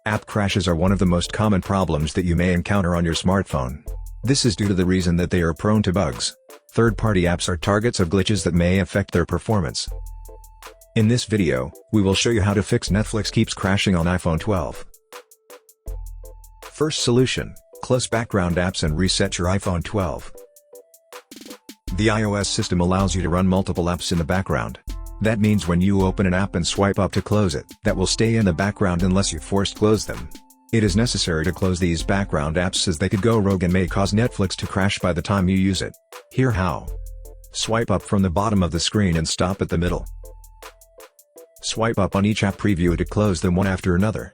App crashes are one of the most common problems that you may encounter on your smartphone. This is due to the reason that they are prone to bugs. Third-party apps are targets of glitches that may affect their performance. In this video, we will show you how to fix Netflix keeps crashing on iPhone 12. First solution: close background apps and reset your iPhone 12. The iOS system allows you to run multiple apps in the background. That means when you open an app and swipe up to close it, that will stay in the background unless you force close them. It is necessary to close these background apps as they could go rogue and may cause Netflix to crash by the time you use it. Here how. Swipe up from the bottom of the screen and stop at the middle. Swipe up on each app preview to close them one after another.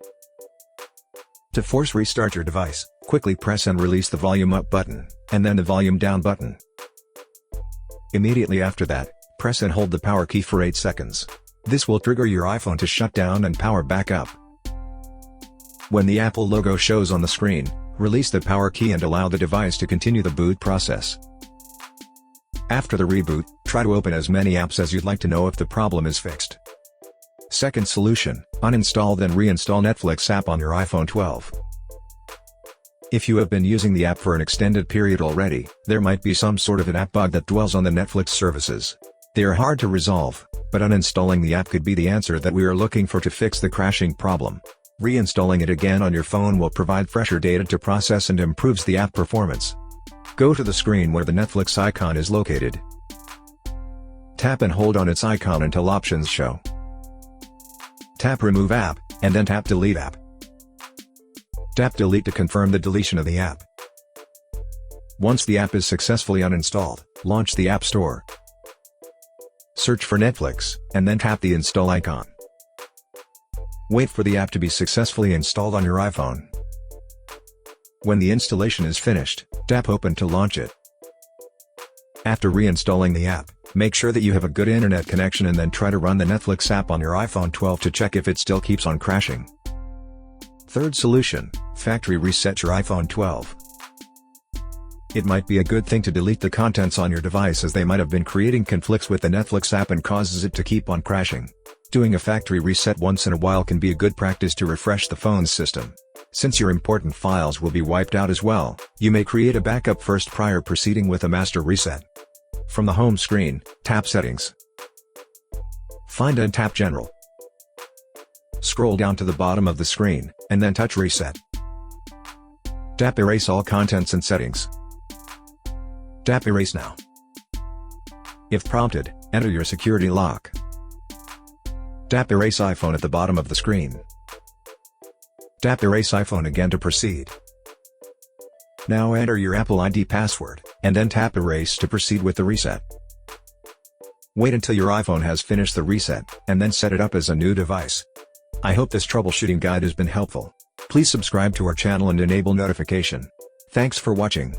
To force restart your device, quickly press and release the volume up button, and then the volume down button. Immediately after that, press and hold the power key for 8 seconds. This will trigger your iPhone to shut down and power back up. When the Apple logo shows on the screen, release the power key and allow the device to continue the boot process. After the reboot, try to open as many apps as you'd like to know if the problem is fixed. Second solution: uninstall then reinstall Netflix app on your iPhone 12. If you have been using the app for an extended period already, there might be some sort of an app bug that dwells on the Netflix services. They are hard to resolve, but uninstalling the app could be the answer that we are looking for to fix the crashing problem. Reinstalling it again on your phone will provide fresher data to process and improves the app performance. Go to the screen where the Netflix icon is located. Tap and hold on its icon until options show. Tap Remove App, and then tap Delete App. Tap Delete to confirm the deletion of the app. Once the app is successfully uninstalled, launch the App Store. Search for Netflix, and then tap the install icon. Wait for the app to be successfully installed on your iPhone. When the installation is finished, tap Open to launch it. After reinstalling the app, make sure that you have a good internet connection and then try to run the Netflix app on your iPhone 12 to check if it still keeps on crashing. Third solution: factory reset your iPhone 12. It might be a good thing to delete the contents on your device as they might have been creating conflicts with the Netflix app and causes it to keep on crashing. Doing a factory reset once in a while can be a good practice to refresh the phone's system. Since your important files will be wiped out as well, you may create a backup first prior proceeding with a master reset. From the home screen, tap Settings. Find and tap General. Scroll down to the bottom of the screen, and then touch Reset. Tap Erase all contents and settings. Tap Erase now. If prompted, enter your security lock. Tap Erase iPhone at the bottom of the screen. Tap Erase iPhone again to proceed. Now enter your Apple ID password, and then tap Erase to proceed with the reset. Wait until your iPhone has finished the reset, and then set it up as a new device. I hope this troubleshooting guide has been helpful. Please subscribe to our channel and enable notification. Thanks for watching.